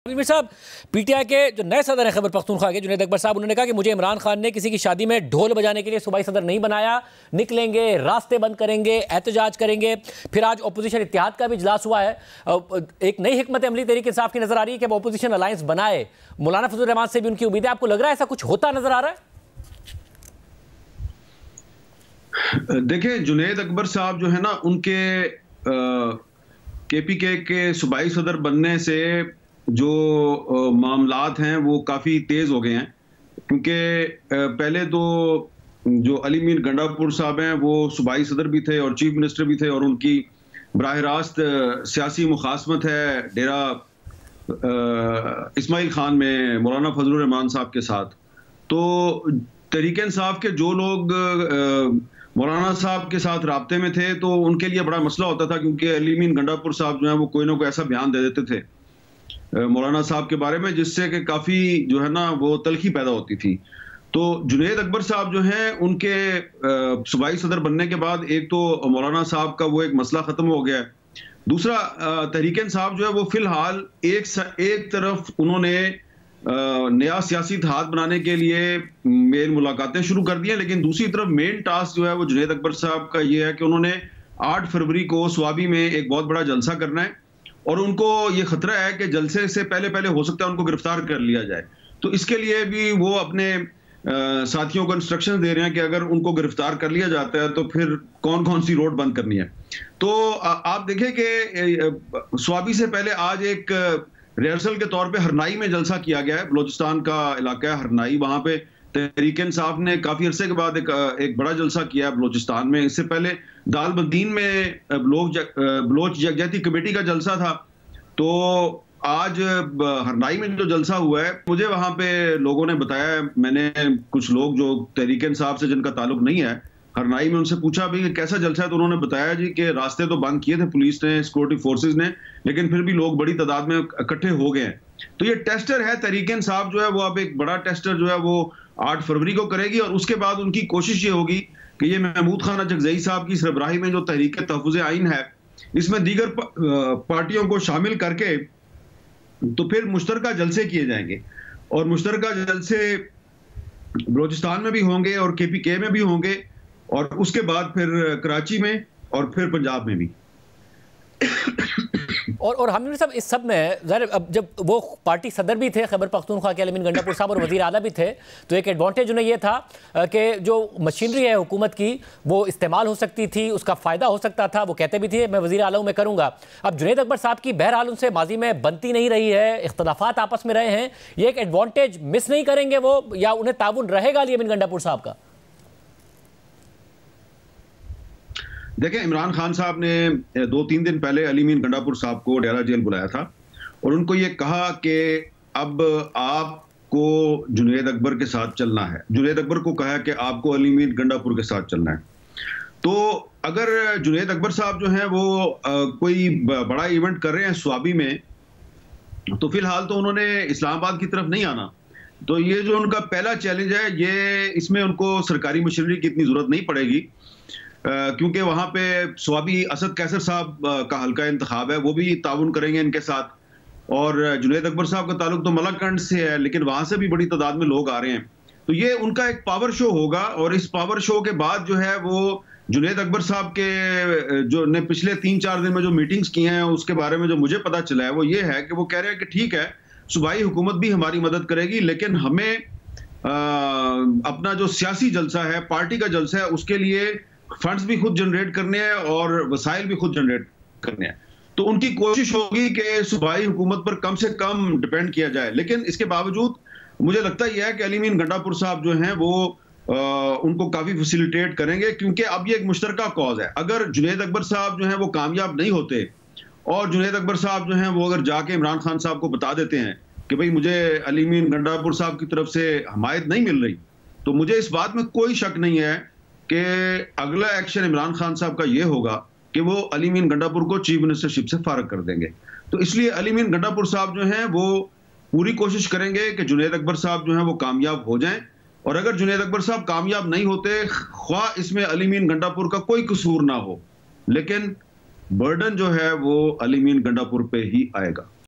आमिर साहब, पीटीआई के जो नए सदर हैं खैबर पख्तूनख्वा के जुनैद अकबर साहब, उन्होंने कहा कि मुझे इमरान खान ने किसी की शादी में ढोल बजाने के लिए सूबाई सदर नहीं बनाया, निकलेंगे, रास्ते बंद करेंगे, एहतजाज करेंगे। फिर आज अपोजिशन इत्तेहाद का भी इजलास हुआ है। एक नई हिकमत अमली तहरीक इंसाफ की नजर आ रही है कि अब अपोजिशन अलायंस बनाए। मौलाना फजल रहमान से भी उनकी उम्मीद है। आपको लग रहा है ऐसा कुछ होता नजर आ रहा है? देखिए, जुनैद अकबर साहब जो है ना, उनके केपीके के सूबाई सदर बनने से जो मामलात हैं वो काफ़ी तेज़ हो गए हैं। क्योंकि पहले तो जो अली मीर गंडापुर साहब हैं वो सूबाई सदर भी थे और चीफ मिनिस्टर भी थे, और उनकी बराह रास्त सियासी मुखासमत है डेरा इस्माइल खान में मौलाना फजल रहमान साहब के साथ। तो तहरीक इंसाफ के जो लोग मौलाना साहब के साथ राब्ते में थे तो उनके लिए बड़ा मसला होता था, क्योंकि अली मीर गंडापुर साहब जो है वो कोई ना कोई ऐसा बयान दे देते थे मौलाना साहब के बारे में जिससे कि काफ़ी जो है ना वो तलखी पैदा होती थी। तो जुनैद अकबर साहब जो हैं उनके सूबाई सदर बनने के बाद एक तो मौलाना साहब का वो एक मसला ख़त्म हो गया है। दूसरा, तहरीक इंसाफ जो है वो फिलहाल एक तरफ उन्होंने नया सियासी इत्तेहाद बनाने के लिए मेल मुलाकातें शुरू कर दी हैं, लेकिन दूसरी तरफ मेन टास्क जो है वो जुनैद अकबर साहब का ये है कि उन्होंने 8 फरवरी को स्वाबी में एक बहुत बड़ा जलसा करना है, और उनको ये खतरा है कि जलसे से पहले हो सकता है उनको गिरफ्तार कर लिया जाए। तो इसके लिए भी वो अपने साथियों को इंस्ट्रक्शन दे रहे हैं कि अगर उनको गिरफ्तार कर लिया जाता है तो फिर कौन कौन सी रोड बंद करनी है। तो आप देखें कि स्वाबी से पहले आज एक रिहर्सल के तौर पे हरनाई में जलसा किया गया है। बलोचिस्तान का इलाका है हरनाई, वहां पे तहरीक इंसाफ ने काफी अरसे के बाद एक बड़ा जलसा किया है बलोचिस्तान में। इससे पहले दालबद्दीन में बलोच यकजहती कमेटी का जलसा था। तो आज हरनाई में जो जलसा हुआ है, मुझे वहां पे लोगों ने बताया, मैंने कुछ लोग जो तहरीक इंसाफ से जिनका ताल्लुक नहीं है हरनाई में, उनसे पूछा भी कैसा जलसा है, तो उन्होंने बताया जी कि रास्ते तो बंद किए थे पुलिस ने, सिक्योरिटी फोर्सेस ने, लेकिन फिर भी लोग बड़ी तादाद में इकट्ठे हो गए हैं। तो ये टेस्टर है, तहरीक इंसाफ जो है वो अब एक बड़ा टेस्टर जो है वो 8 फरवरी को करेगी, और उसके बाद उनकी कोशिश ये होगी कि ये महमूद खान अचकजई साहब की सरबराही में जो तहरीक तहफ़्फ़ुज़ आइन है, इसमें दीगर पार्टियों को शामिल करके तो फिर मुश्तरका जलसे किए जाएंगे, और मुश्तरका जलसे बलोचिस्तान में भी होंगे और केपीके में भी होंगे, और उसके बाद फिर कराची में और फिर पंजाब में भी। और हमने सब इस सब में ज़ाहिर अब जब वो पार्टी सदर भी थे खैबर पख्तूनख्वा के अली मीर गंडापुर साहब, और वज़ीर आला भी थे, तो एक एडवांटेज उन्हें ये था कि जो मशीनरी है हुकूमत की वो इस्तेमाल हो सकती थी, उसका फ़ायदा हो सकता था। वो कहते भी थे मैं वज़ीर आला हूँ, मैं करूँगा। अब जुनैद अकबर साहब की बहरहाल उनसे माजी में बनती नहीं रही है, इख्तलाफात आपस में रहे हैं, ये एक एडवांटेज मिस नहीं करेंगे वो, या उन्हें ताउन रहेगा अली मीर गंडापुर साहब का? देखिए, इमरान खान साहब ने 2-3 दिन पहले अली मीर गंडापुर साहब को डेरा जेल बुलाया था, और उनको ये कहा कि अब आपको जुनैद अकबर के साथ चलना है। जुनैद अकबर को कहा कि आपको अली मीर गंडापुर के साथ चलना है। तो अगर जुनैद अकबर साहब जो हैं वो कोई बड़ा इवेंट कर रहे हैं स्वाबी में, तो फिलहाल तो उन्होंने इस्लामाबाद की तरफ नहीं आना। तो ये जो उनका पहला चैलेंज है, ये इसमें उनको सरकारी मशीनरी की इतनी जरूरत नहीं पड़ेगी, क्योंकि वहां पे स्वाबी असद कैसर साहब का हल्का इंतखाब है, वो भी ताउन करेंगे इनके साथ। और जुनैद अकबर साहब का ताल्लुक तो मलकगंज से है, लेकिन वहां से भी बड़ी तादाद में लोग आ रहे हैं। तो ये उनका एक पावर शो होगा, और इस पावर शो के बाद जो है वो जुनैद अकबर साहब के जो ने पिछले 3-4 दिन में जो मीटिंग्स की हैं उसके बारे में जो मुझे पता चला है वो ये है कि वो कह रहे हैं कि ठीक है, सूबाई हुकूमत भी हमारी मदद करेगी, लेकिन हमें अपना जो सियासी जलसा है, पार्टी का जलसा है, उसके लिए फंड्स भी खुद जनरेट करने हैं और वसाइल भी खुद जनरेट करने हैं। तो उनकी कोशिश होगी कि सूबाई हुकूमत पर कम से कम डिपेंड किया जाए। लेकिन इसके बावजूद मुझे लगता यह है कि अली मीर गंडापुर साहब जो हैं वो उनको काफी फैसिलिटेट करेंगे, क्योंकि अब ये एक मुश्तरका कॉज है। अगर जुनैद अकबर साहब जो हैं वो कामयाब नहीं होते, और जुनैद अकबर साहब जो हैं वो अगर जाके इमरान खान साहब को बता देते हैं कि भाई मुझे अली मीर गंडापुर साहब की तरफ से हमायत नहीं मिल रही, तो मुझे इस बात में कोई शक नहीं है कि अगला एक्शन इमरान खान साहब का ये होगा कि वो अली मीर गंडापुर को चीफ मिनिस्टरशिप से फारग कर देंगे। तो इसलिए अली मीर गंडापुर साहब जो हैं वो पूरी कोशिश करेंगे कि जुनैद अकबर साहब जो हैं वो कामयाब हो जाएं, और अगर जुनैद अकबर साहब कामयाब नहीं होते, ख्वाह इसमें अली मीर गंडापुर का कोई कसूर ना हो, लेकिन बर्डन जो है वो अली मीर गंडापुर पे ही आएगा।